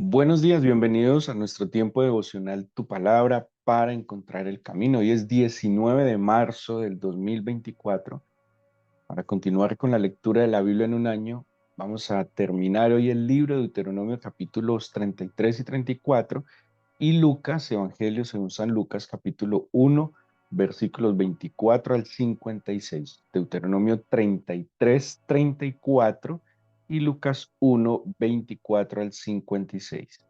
Buenos días, bienvenidos a nuestro tiempo devocional Tu Palabra para encontrar el camino. Hoy es 19 de marzo del 2024. Para continuar con la lectura de la Biblia en un año, vamos a terminar hoy el libro de Deuteronomio capítulos 33 y 34 y Lucas, Evangelio según San Lucas capítulo 1, versículos 24 al 56. Deuteronomio 33, 34 y Lucas 1, 24 al 56.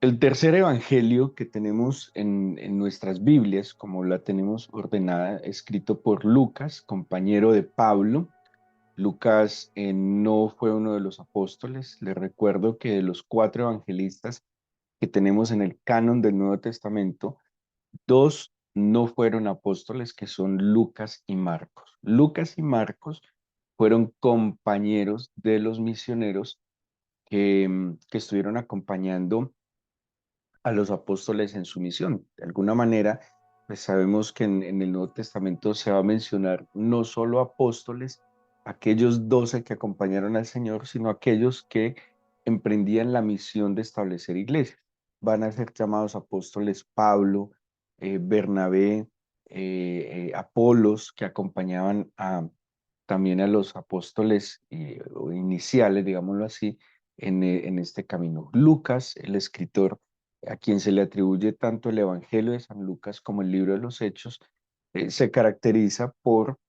El tercer evangelio que tenemos en nuestras Biblias, como la tenemos ordenada, escrito por Lucas, compañero de Pablo. Lucas no fue uno de los apóstoles. Les recuerdo que de los cuatro evangelistas que tenemos en el canon del Nuevo Testamento, dos no fueron apóstoles, que son Lucas y Marcos. Lucas y Marcos fueron compañeros de los misioneros que estuvieron acompañando a los apóstoles en su misión. De alguna manera, pues sabemos que en el Nuevo Testamento se va a mencionar no solo apóstoles, aquellos 12 que acompañaron al Señor, sino aquellos que emprendían la misión de establecer iglesias. Van a ser llamados apóstoles Pablo, Bernabé, Apolos, que acompañaban también a los apóstoles o iniciales, digámoslo así, en este camino. Lucas, el escritor, a quien se le atribuye tanto el Evangelio de San Lucas como el libro de los Hechos, se caracteriza por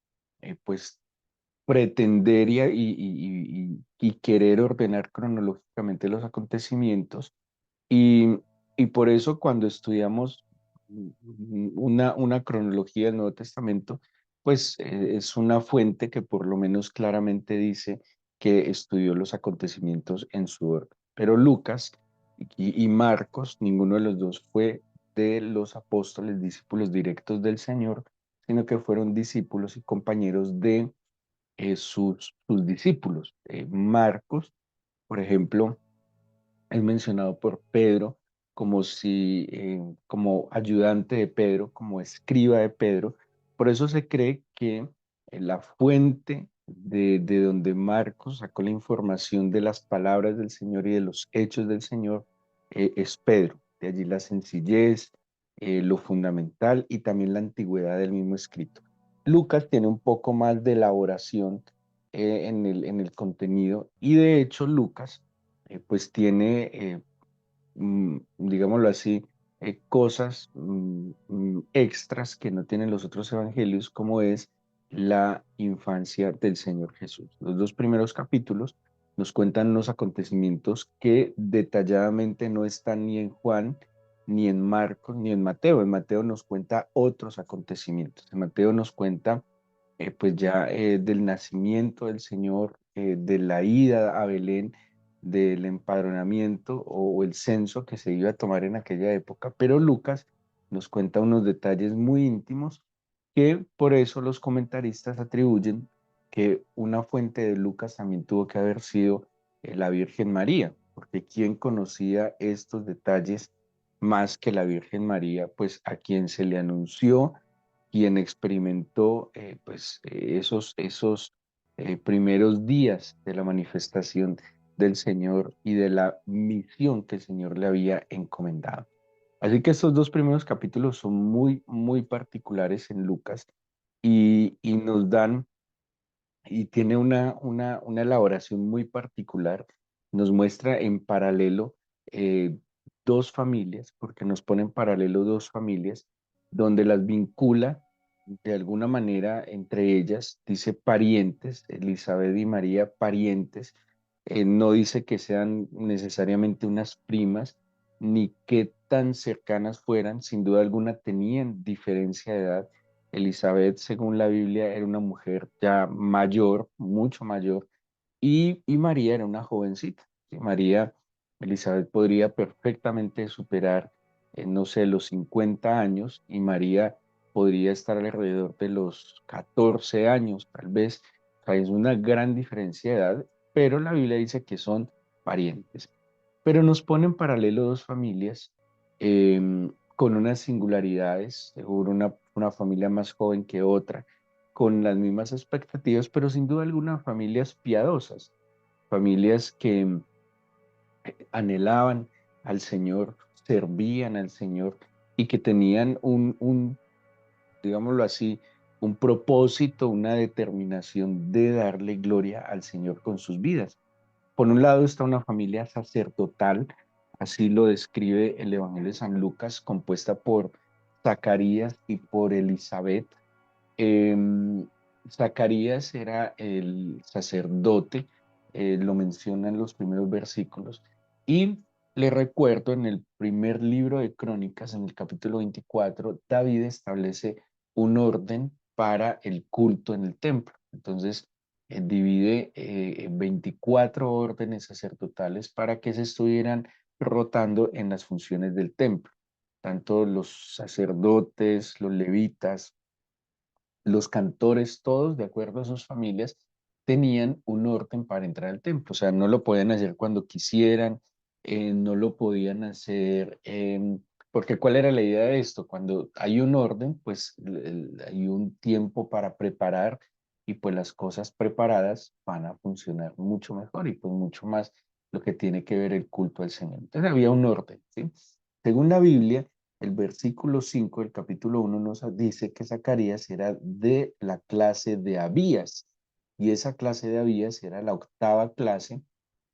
pues pretender y querer ordenar cronológicamente los acontecimientos y, y por eso cuando estudiamos una cronología del Nuevo Testamento, pues es una fuente que por lo menos claramente dice que estudió los acontecimientos en su orden. Pero Lucas y Marcos, ninguno de los dos fue de los apóstoles, discípulos directos del Señor, sino que fueron discípulos y compañeros de sus discípulos. Marcos, por ejemplo, es mencionado por Pedro como si, como ayudante de Pedro, como escriba de Pedro. Por eso se cree que la fuente de donde Marcos sacó la información de las palabras del Señor y de los hechos del Señor es Pedro. De allí la sencillez, lo fundamental y también la antigüedad del mismo escrito. Lucas tiene un poco más de elaboración en el contenido y de hecho Lucas pues tiene, digámoslo así, cosas extras que no tienen los otros evangelios, como es la infancia del Señor Jesús. Los dos primeros capítulos nos cuentan los acontecimientos que detalladamente no están ni en Juan, ni en Marcos, ni en Mateo. En Mateo nos cuenta otros acontecimientos. En Mateo nos cuenta pues ya del nacimiento del Señor, de la ida a Belén, del empadronamiento o el censo que se iba a tomar en aquella época, pero Lucas nos cuenta unos detalles muy íntimos que por eso los comentaristas atribuyen que una fuente de Lucas también tuvo que haber sido la Virgen María, porque ¿quién conocía estos detalles más que la Virgen María? Pues a quien se le anunció, quien experimentó esos primeros días de la manifestación del Señor y de la misión que el Señor le había encomendado. Así que estos dos primeros capítulos son muy, muy particulares en Lucas y nos dan, y tiene una elaboración muy particular, nos muestra en paralelo dos familias, porque nos pone en paralelo dos familias, donde las vincula de alguna manera entre ellas, dice parientes, Elizabeth y María, parientes, no dice que sean necesariamente unas primas, ni qué tan cercanas fueran, sin duda alguna tenían diferencia de edad. Elizabeth, según la Biblia, era una mujer ya mayor, mucho mayor, y María era una jovencita. ¿Sí? Elizabeth podría perfectamente superar no sé, los 50 años y María podría estar alrededor de los 14 años, tal vez. O sea, es una gran diferencia de edad, pero la Biblia dice que son parientes. Pero nos pone en paralelo dos familias con unas singularidades, seguro una familia más joven que otra, con las mismas expectativas, pero sin duda alguna familias piadosas, familias que anhelaban al Señor, servían al Señor y que tenían digámoslo así, un propósito, una determinación de darle gloria al Señor con sus vidas. Por un lado está una familia sacerdotal, así lo describe el Evangelio de San Lucas, compuesta por Zacarías y por Elizabeth. Em, Zacarías era el sacerdote, lo menciona en los primeros versículos, y le recuerdo en el primer libro de Crónicas, en el capítulo 24, David establece un orden para el culto en el templo. Entonces, divide en 24 órdenes sacerdotales para que se estuvieran rotando en las funciones del templo. Tanto los sacerdotes, los levitas, los cantores, todos de acuerdo a sus familias, tenían un orden para entrar al templo. O sea, no lo podían hacer cuando quisieran, no lo podían hacer, porque ¿cuál era la idea de esto? Cuando hay un orden, pues hay un tiempo para preparar y pues las cosas preparadas van a funcionar mucho mejor y pues mucho más lo que tiene que ver el culto al Señor. Entonces había un orden, ¿sí? Según la Biblia, el versículo 5 del capítulo 1 nos dice que Zacarías era de la clase de Abías, y esa clase de Abías era la octava clase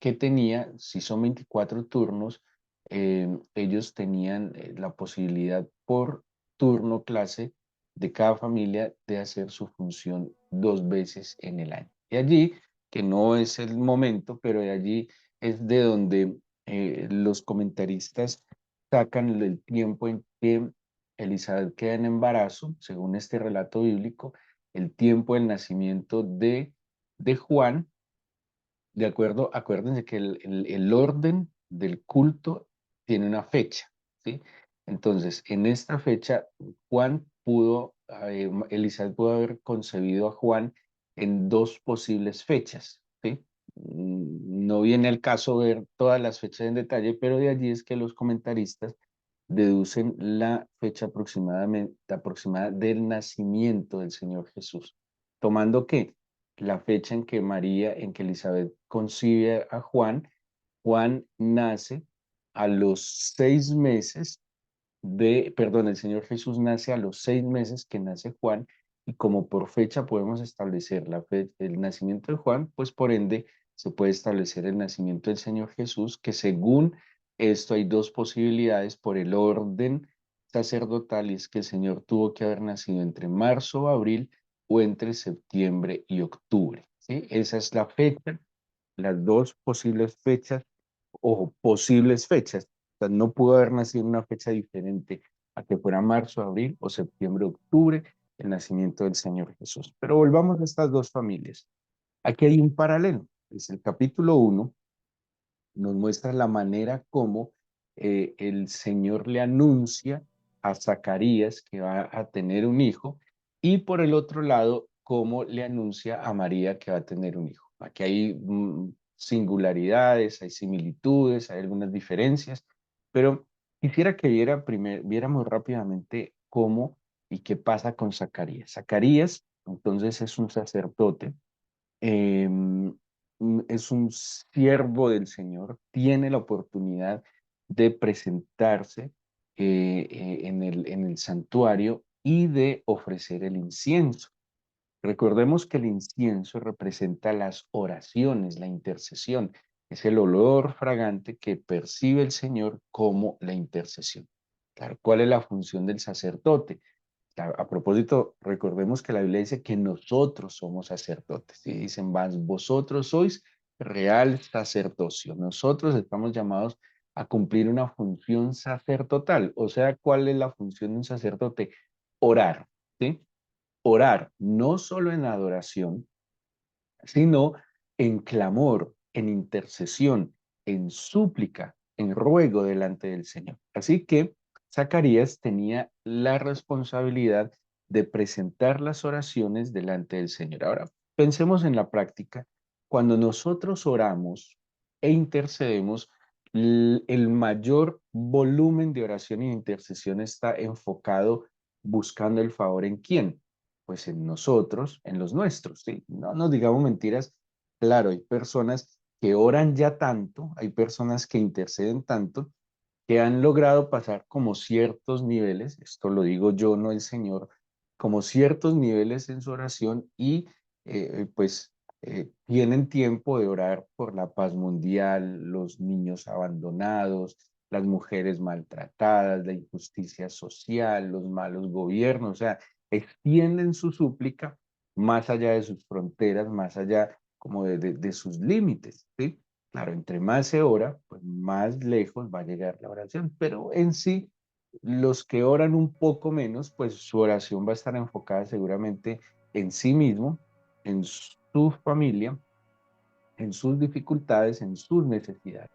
que tenía, si son 24 turnos, ellos tenían la posibilidad por turno clase de cada familia de hacer su función dos veces en el año. Y allí, que no es el momento, pero de allí es de donde los comentaristas sacan el tiempo en que Elizabeth queda en embarazo, según este relato bíblico, el tiempo del nacimiento de Juan, de acuerdo, acuérdense que el orden del culto tiene una fecha, ¿sí? Entonces, en esta fecha, Elizabeth pudo haber concebido a Juan en dos posibles fechas, ¿sí? No viene al caso ver todas las fechas en detalle, pero de allí es que los comentaristas deducen la fecha aproximada del nacimiento del Señor Jesús, tomando que la fecha en que Elizabeth concibe a Juan, Juan nace a los 6 meses perdón, el Señor Jesús nace a los 6 meses que nace Juan, y como por fecha podemos establecer el nacimiento de Juan, pues por ende se puede establecer el nacimiento del Señor Jesús, que según esto hay dos posibilidades por el orden sacerdotal, y es que el Señor tuvo que haber nacido entre marzo o abril o entre septiembre y octubre, ¿sí? Esa es la fecha, las dos posibles fechas o posibles fechas. O sea, no pudo haber nacido en una fecha diferente a que fuera marzo, abril o septiembre, octubre, el nacimiento del Señor Jesús. Pero volvamos a estas dos familias. Aquí hay un paralelo. Es el capítulo 1 nos muestra la manera como el Señor le anuncia a Zacarías que va a tener un hijo, y por el otro lado, cómo le anuncia a María que va a tener un hijo. Aquí hay singularidades, hay similitudes, hay algunas diferencias, pero quisiera que viéramos rápidamente cómo y qué pasa con Zacarías. Zacarías, entonces, es un sacerdote, es un siervo del Señor, tiene la oportunidad de presentarse en el santuario y de ofrecer el incienso. Recordemos que el incienso representa las oraciones, la intercesión, es el olor fragante que percibe el Señor como la intercesión. Claro, ¿cuál es la función del sacerdote? A propósito, recordemos que la Biblia dice que nosotros somos sacerdotes. Y dicen, más vosotros sois real sacerdocio. Nosotros estamos llamados a cumplir una función sacerdotal. O sea, ¿cuál es la función de un sacerdote? Orar, ¿sí? Orar, no solo en adoración, sino en clamor, en intercesión, en súplica, en ruego delante del Señor. Así que Zacarías tenía la responsabilidad de presentar las oraciones delante del Señor. Ahora, pensemos en la práctica. Cuando nosotros oramos e intercedemos, el mayor volumen de oración y de intercesión está enfocado buscando el favor en quién, pues en nosotros, en los nuestros, ¿sí? No nos digamos mentiras. Claro, hay personas que oran ya tanto, hay personas que interceden tanto, que han logrado pasar como ciertos niveles, esto lo digo yo, no el Señor, como ciertos niveles en su oración y pues tienen tiempo de orar por la paz mundial, los niños abandonados, las mujeres maltratadas, la injusticia social, los malos gobiernos, o sea, extienden su súplica más allá de sus fronteras, más allá como de sus límites, ¿sí? Claro, entre más se ora, pues más lejos va a llegar la oración, pero en sí, los que oran un poco menos, pues su oración va a estar enfocada seguramente en sí mismo, en su familia, en sus dificultades, en sus necesidades.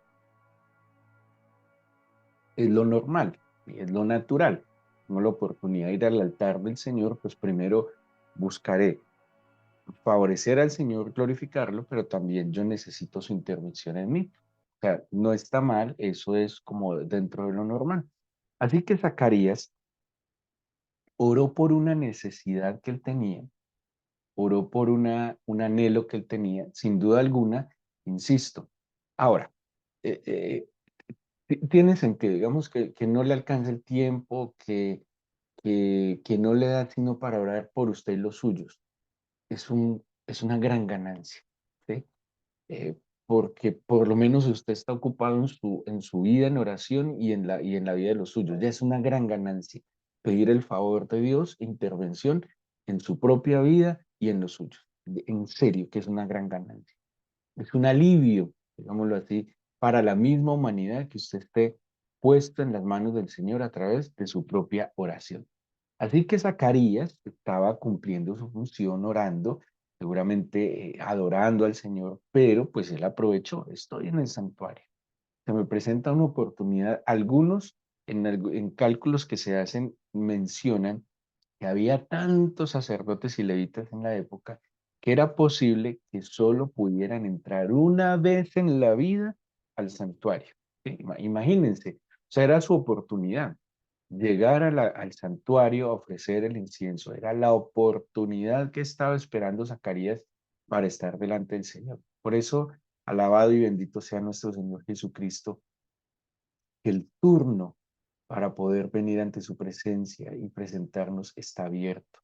Es lo normal, es lo natural. Tengo la oportunidad de ir al altar del Señor, pues primero buscaré favorecer al Señor, glorificarlo, pero también yo necesito su intervención en mí. O sea, no está mal, eso es como dentro de lo normal. Así que Zacarías oró por una necesidad que él tenía, oró por un anhelo que él tenía, sin duda alguna, insisto. Ahora, eh, eh, tiene sentido, digamos que no le alcanza el tiempo, que no le da sino para orar por usted y los suyos. Es una gran ganancia, ¿sí? Porque por lo menos usted está ocupado en su vida en oración y en la vida de los suyos. Ya es una gran ganancia pedir el favor de Dios, intervención en su propia vida y en los suyos. En serio, que es una gran ganancia. Es un alivio, digámoslo así, para la misma humanidad que usted esté puesto en las manos del Señor a través de su propia oración. Así que Zacarías estaba cumpliendo su función orando, seguramente adorando al Señor, pero pues él aprovechó, estoy en el santuario, se me presenta una oportunidad. Algunos en cálculos que se hacen mencionan que había tantos sacerdotes y levitas en la época que era posible que solo pudieran entrar una vez en la vida al santuario. ¿Sí? Imagínense, o sea, era su oportunidad. Llegar al santuario a ofrecer el incienso era la oportunidad que estaba esperando Zacarías para estar delante del Señor. Por eso, alabado y bendito sea nuestro Señor Jesucristo, que el turno para poder venir ante su presencia y presentarnos está abierto.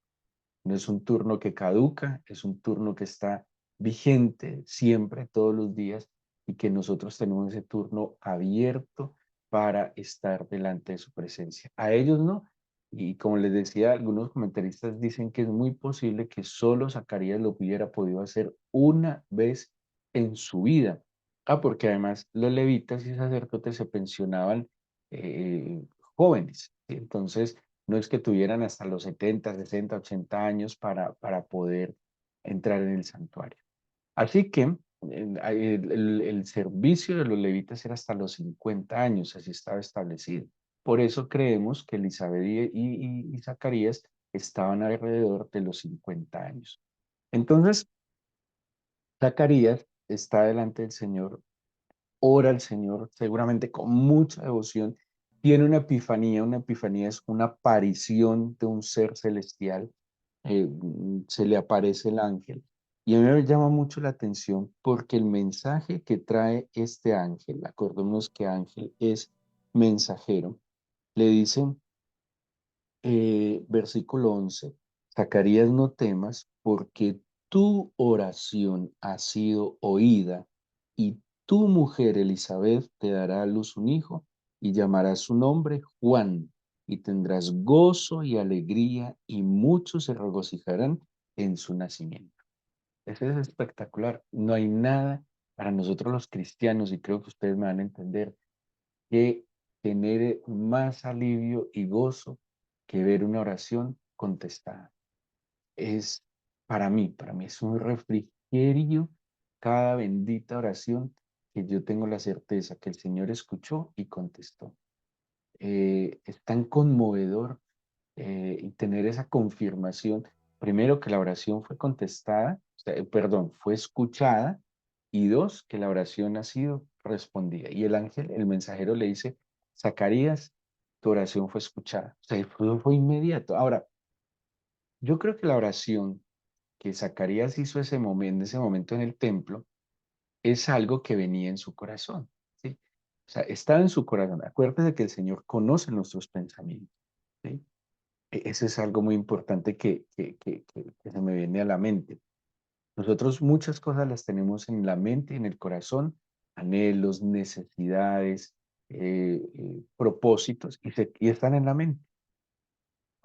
No es un turno que caduca, es un turno que está vigente siempre, todos los días, y que nosotros tenemos ese turno abierto para estar delante de su presencia. A ellos no. Y como les decía, algunos comentaristas dicen que es muy posible que solo Zacarías lo hubiera podido hacer una vez en su vida. Ah, porque además los levitas y sacerdotes se pensionaban eh, jóvenes. ¿Sí? Entonces, no es que tuvieran hasta los 70, 60, 80 años para poder entrar en el santuario. Así que el servicio de los levitas era hasta los 50 años, así estaba establecido. Por eso creemos que Elizabeth y Zacarías estaban alrededor de los 50 años. Entonces, Zacarías está delante del Señor, ora al Señor, seguramente con mucha devoción, tiene una epifanía es una aparición de un ser celestial, se le aparece el ángel. Y a mí me llama mucho la atención porque el mensaje que trae este ángel, acordémonos que ángel es mensajero, le dicen versículo 11, Zacarías, no temas, porque tu oración ha sido oída, y tu mujer Elizabeth te dará a luz un hijo, y llamarás su nombre Juan, y tendrás gozo y alegría, y muchos se regocijarán en su nacimiento. Eso es espectacular. No hay nada para nosotros los cristianos, y creo que ustedes me van a entender, que genere más alivio y gozo que ver una oración contestada. Es para mí es un refrigerio cada bendita oración que yo tengo la certeza que el Señor escuchó y contestó. es tan conmovedor y tener esa confirmación, primero que la oración fue contestada, o sea, perdón, fue escuchada, y dos, que la oración ha sido respondida. Y el ángel, el mensajero le dice, Zacarías, tu oración fue escuchada. O sea, fue inmediato. Ahora, yo creo que la oración que Zacarías hizo en ese momento en el templo es algo que venía en su corazón, ¿sí? O sea, estaba en su corazón. Acuérdate que el Señor conoce nuestros pensamientos, ¿sí? Eso es algo muy importante que se me viene a la mente. Nosotros muchas cosas las tenemos en la mente y en el corazón, anhelos, necesidades, propósitos, y están en la mente.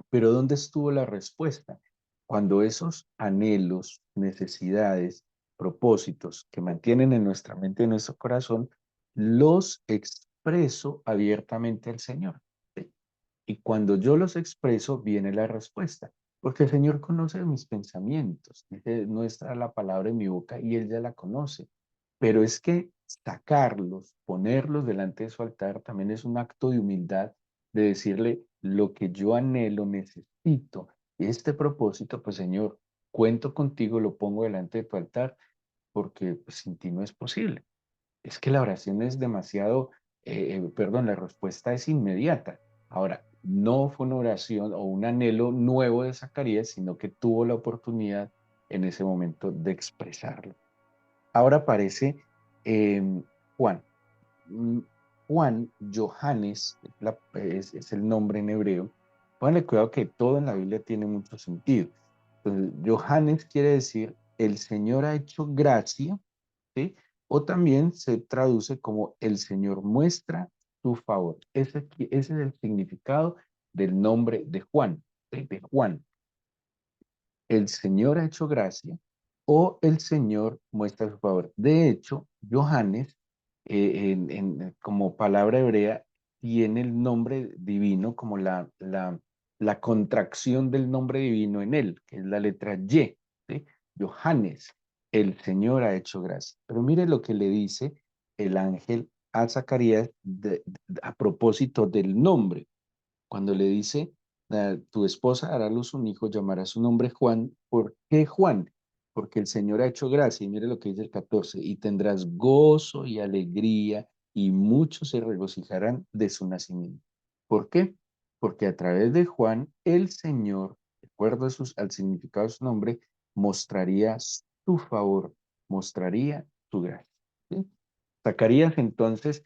Pero ¿dónde estuvo la respuesta? Cuando esos anhelos, necesidades, propósitos que mantienen en nuestra mente y en nuestro corazón, los expreso abiertamente al Señor. ¿Sí? Y cuando yo los expreso, viene la respuesta, porque el Señor conoce mis pensamientos. Dice, no está la palabra en mi boca y Él ya la conoce. Pero es que sacarlos, ponerlos delante de su altar, también es un acto de humildad, de decirle lo que yo anhelo, necesito, este propósito, pues Señor, cuento contigo, lo pongo delante de tu altar, porque pues, sin ti no es posible. Es que la oración es demasiado, perdón, la respuesta es inmediata. Ahora, no fue una oración o un anhelo nuevo de Zacarías, sino que tuvo la oportunidad en ese momento de expresarlo. Ahora aparece Juan. Mm, Juan, Johannes, es el nombre en hebreo. Pónganle cuidado que todo en la Biblia tiene mucho sentido. Entonces, Johannes quiere decir el Señor ha hecho gracia, ¿sí? O también se traduce como el Señor muestra su favor. Ese es el significado del nombre de Juan, ¿sí? De Juan. El Señor ha hecho gracia o el Señor muestra su favor. De hecho, Johannes, como palabra hebrea, tiene el nombre divino como la contracción del nombre divino en él, que es la letra Y, ¿sí? Johannes, el Señor ha hecho gracia. Pero mire lo que le dice el ángel a Zacarías a propósito del nombre cuando le dice, tu esposa hará luz un hijo, llamará su nombre Juan. ¿Por qué Juan? Porque el Señor ha hecho gracia. Y mire lo que dice el 14, y tendrás gozo y alegría, y muchos se regocijarán de su nacimiento. ¿Por qué? Porque a través de Juan, el Señor, de acuerdo al significado de su nombre, mostraría su favor, mostraría su gracia. ¿Sí? Zacarías entonces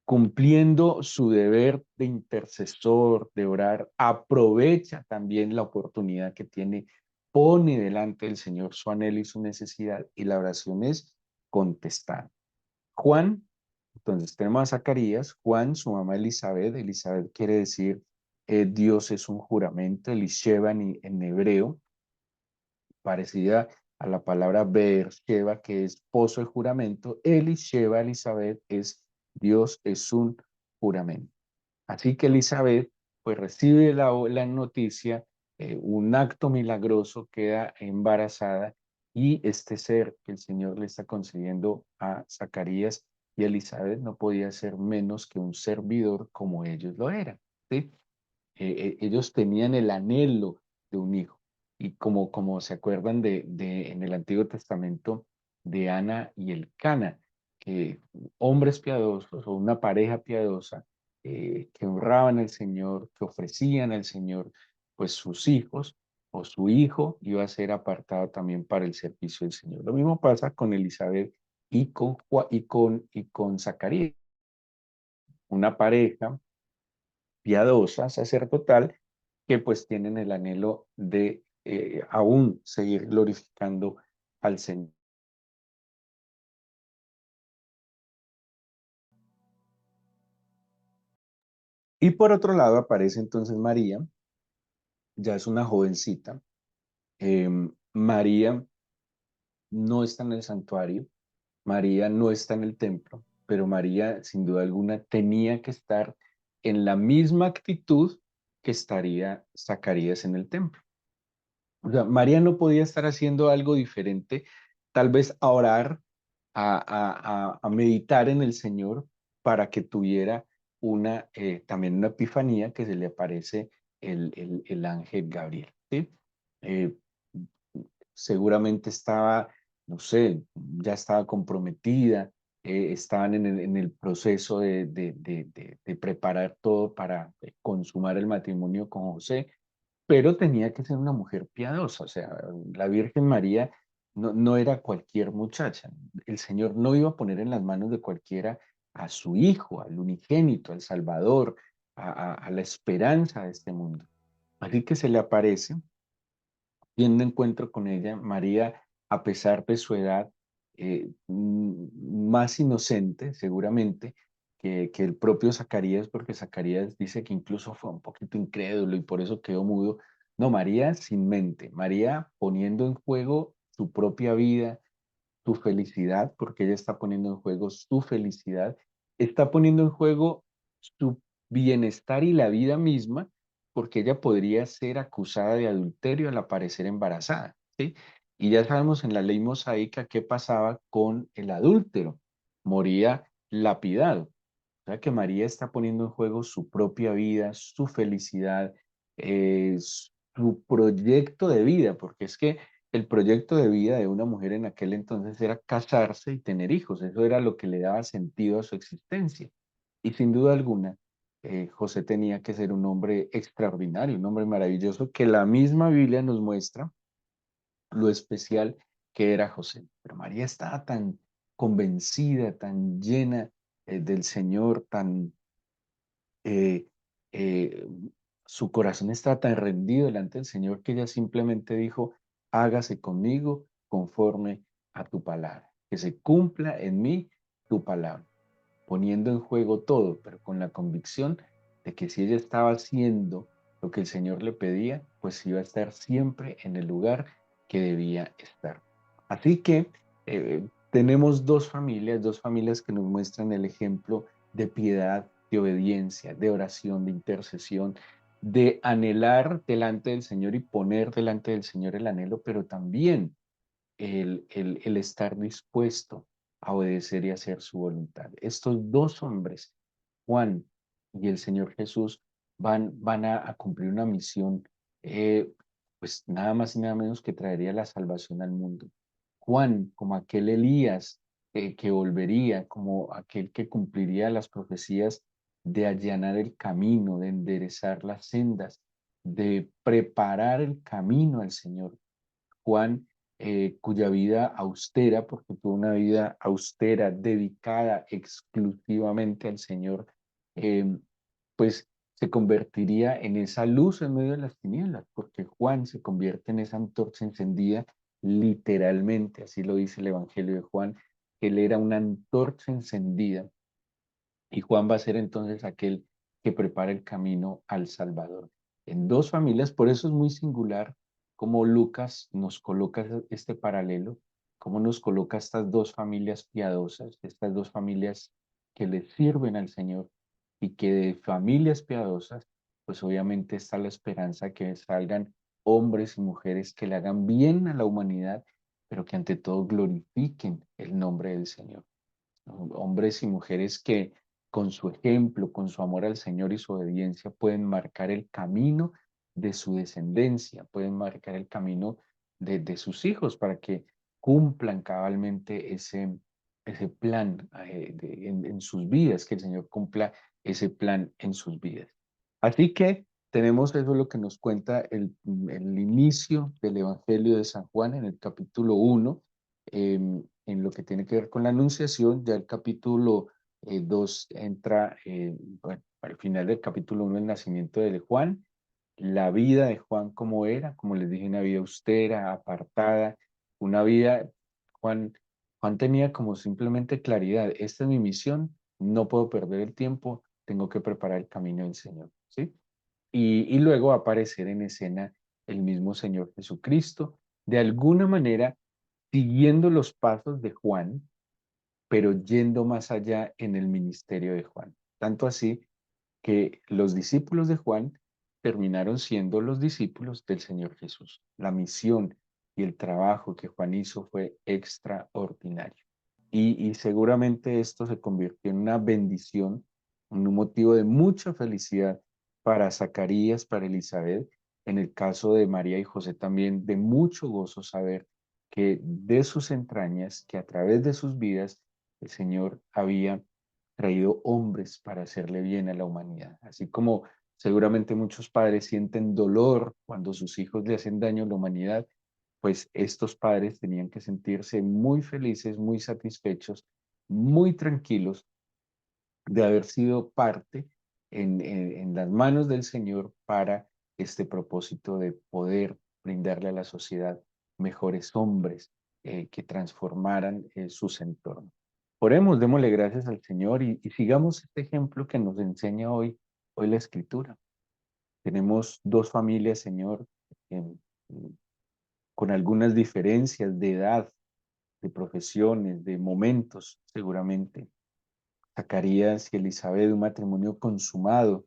cumpliendo su deber de intercesor, de orar, aprovecha también la oportunidad que tiene, pone delante del Señor su anhelo y su necesidad, y la oración es contestar. Juan, entonces tenemos a Zacarías, Juan, su mamá Elizabeth, Elizabeth quiere decir Dios es un juramento, Elisheva en hebreo, parecida a la palabra Beersheba, que es pozo de juramento. Elisheva, Elizabeth, es Dios es un juramento. Así que Elizabeth, pues recibe la noticia, un acto milagroso, queda embarazada y este ser que el Señor le está concediendo a Zacarías y Elizabeth no podía ser menos que un servidor como ellos lo eran, ¿sí? Ellos tenían el anhelo de un hijo. Y como se acuerdan en el Antiguo Testamento de Ana y Elcana, que hombres piadosos o una pareja piadosa que honraban al Señor, que ofrecían al Señor, pues sus hijos o su hijo iba a ser apartado también para el servicio del Señor. Lo mismo pasa con Elizabeth y con Zacarías, una pareja piadosa, sacerdotal, que pues tienen el anhelo de aún seguir glorificando al Señor. Y por otro lado aparece entonces María, ya es una jovencita. María no está en el santuario, María no está en el templo, pero María sin duda alguna tenía que estar en la misma actitud que estaría Zacarías en el templo. O sea, María no podía estar haciendo algo diferente, tal vez a orar, a meditar en el Señor para que tuviera también una epifanía que se le aparece el ángel Gabriel, ¿sí? Eh, Seguramente estaba, no sé, ya estaba comprometida, estaban en el proceso de preparar todo para consumar el matrimonio con José, pero tenía que ser una mujer piadosa, o sea, la Virgen María no era cualquier muchacha. El Señor no iba a poner en las manos de cualquiera a su hijo, al unigénito, al Salvador, a la esperanza de este mundo. Así que se le aparece, tiene encuentro con ella, María, a pesar de su edad, más inocente, seguramente, que el propio Zacarías, porque Zacarías dice que incluso fue un poquito incrédulo y por eso quedó mudo. No, María sin mente, María poniendo en juego su propia vida, tu felicidad, porque ella está poniendo en juego su felicidad, está poniendo en juego su bienestar y la vida misma, porque ella podría ser acusada de adulterio al aparecer embarazada, ¿sí? Y ya sabemos en la ley mosaica qué pasaba con el adúltero, moría lapidado. O sea que María está poniendo en juego su propia vida, su felicidad, su proyecto de vida, porque es que el proyecto de vida de una mujer en aquel entonces era casarse y tener hijos. Eso era lo que le daba sentido a su existencia. Y sin duda alguna, José tenía que ser un hombre extraordinario, un hombre maravilloso, que la misma Biblia nos muestra lo especial que era José. Pero María estaba tan convencida, tan llena del Señor, eh, eh, su corazón estaba tan rendido delante del Señor que ella simplemente dijo, hágase conmigo conforme a tu palabra, que se cumpla en mí tu palabra, poniendo en juego todo, pero con la convicción de que si ella estaba haciendo lo que el Señor le pedía, pues iba a estar siempre en el lugar que debía estar. Así que tenemos dos familias que nos muestran el ejemplo de piedad, de obediencia, de oración, de intercesión, de anhelar delante del Señor y poner delante del Señor el anhelo, pero también el estar dispuesto a obedecer y hacer su voluntad. Estos dos hombres, Juan y el Señor Jesús, van a cumplir una misión, pues nada más y nada menos que traería la salvación al mundo. Juan, como aquel Elías que volvería, como aquel que cumpliría las profecías de allanar el camino, de enderezar las sendas, de preparar el camino al Señor. Juan, cuya vida austera, porque tuvo una vida austera, dedicada exclusivamente al Señor, eh, pues se convertiría en esa luz en medio de las tinieblas, porque Juan se convierte en esa antorcha encendida, literalmente, así lo dice el Evangelio de Juan, que él era una antorcha encendida y Juan va a ser entonces aquel que prepara el camino al Salvador. En dos familias, por eso es muy singular cómo Lucas nos coloca este paralelo, cómo nos coloca estas dos familias piadosas, estas dos familias que le sirven al Señor y que de familias piadosas, pues obviamente está la esperanza que salgan hombres y mujeres que le hagan bien a la humanidad, pero que ante todo glorifiquen el nombre del Señor. Hombres y mujeres que con su ejemplo, con su amor al Señor y su obediencia pueden marcar el camino de su descendencia, pueden marcar el camino de sus hijos para que cumplan cabalmente ese plan en sus vidas, que el Señor cumpla ese plan en sus vidas. Así que tenemos eso lo que nos cuenta el inicio del Evangelio de San Juan en el capítulo 1, en lo que tiene que ver con la Anunciación. Ya el capítulo 2 entra, bueno, al final del capítulo 1, el nacimiento de Juan, la vida de Juan como era, como les dije, una vida austera, apartada, una vida, Juan, Juan tenía como simplemente claridad, esta es mi misión, no puedo perder el tiempo, tengo que preparar el camino del Señor, ¿sí? Y luego va a aparecer en escena el mismo Señor Jesucristo, de alguna manera siguiendo los pasos de Juan, pero yendo más allá en el ministerio de Juan. Tanto así que los discípulos de Juan terminaron siendo los discípulos del Señor Jesús. La misión y el trabajo que Juan hizo fue extraordinario. Y seguramente esto se convirtió en una bendición un motivo de mucha felicidad para Zacarías, para Elizabeth, en el caso de María y José también de mucho gozo saber que de sus entrañas, que a través de sus vidas, el Señor había traído hombres para hacerle bien a la humanidad. Así como seguramente muchos padres sienten dolor cuando sus hijos le hacen daño a la humanidad, pues estos padres tenían que sentirse muy felices, muy satisfechos, muy tranquilos de haber sido parte en las manos del Señor para este propósito de poder brindarle a la sociedad mejores hombres que transformaran sus entornos. Oremos, démosle gracias al Señor y sigamos este ejemplo que nos enseña hoy la Escritura. Tenemos dos familias, Señor, em, con algunas diferencias de edad, de profesiones, de momentos, seguramente. Zacarías y Elizabeth, un matrimonio consumado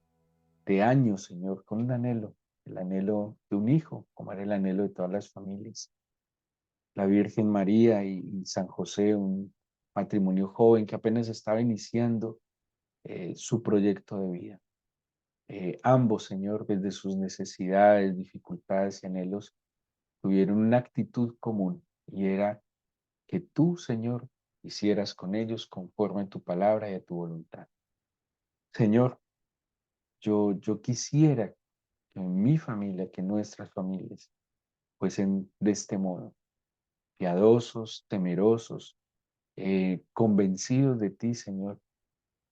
de años, Señor, con un anhelo, el anhelo de un hijo, como era el anhelo de todas las familias. La Virgen María y San José, un matrimonio joven que apenas estaba iniciando su proyecto de vida. Ambos, Señor, desde sus necesidades, dificultades y anhelos, tuvieron una actitud común y era que tú, Señor, hicieras con ellos conforme a tu palabra y a tu voluntad. Señor, yo quisiera que mi familia, que nuestras familias fuesen de este modo, piadosos, temerosos, convencidos de ti, Señor,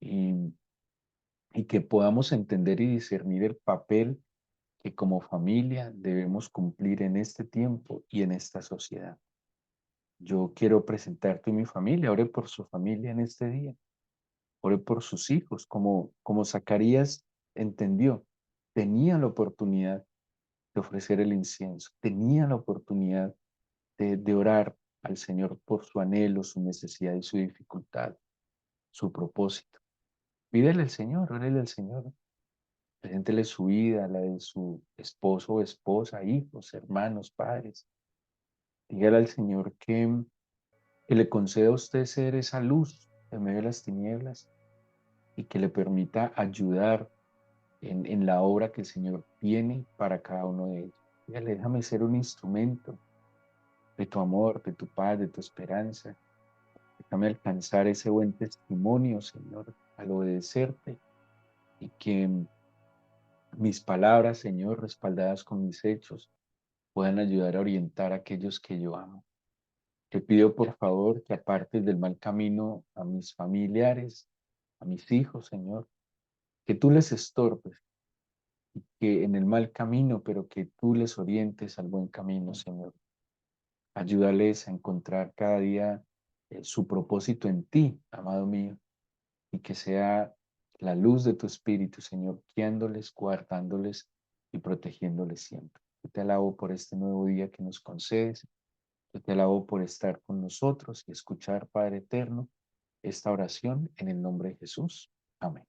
y, y que podamos entender y discernir el papel que como familia debemos cumplir en este tiempo y en esta sociedad. Yo quiero presentarte a mi familia, ore por su familia en este día, ore por sus hijos, como Zacarías entendió, tenía la oportunidad de ofrecer el incienso, tenía la oportunidad de orar al Señor por su anhelo, su necesidad y su dificultad, su propósito. Pídele al Señor, órele al Señor, preséntele su vida, la de su esposo o esposa, hijos, hermanos, padres. Dígale al Señor que le conceda a usted ser esa luz en medio de las tinieblas y que le permita ayudar en la obra que el Señor tiene para cada uno de ellos. Dígale, déjame ser un instrumento de tu amor, de tu paz, de tu esperanza. Déjame alcanzar ese buen testimonio, Señor, al obedecerte y que mis palabras, Señor, respaldadas con mis hechos, puedan ayudar a orientar a aquellos que yo amo. Te pido, por favor, que apartes del mal camino a mis familiares, a mis hijos, Señor, que tú les estorbes, que en el mal camino, pero que tú les orientes al buen camino, Señor. Ayúdales a encontrar cada día su propósito en ti, amado mío, y que sea la luz de tu Espíritu, Señor, guiándoles, guardándoles y protegiéndoles siempre. Yo te alabo por este nuevo día que nos concedes. Yo te alabo por estar con nosotros y escuchar, Padre Eterno, esta oración en el nombre de Jesús. Amén.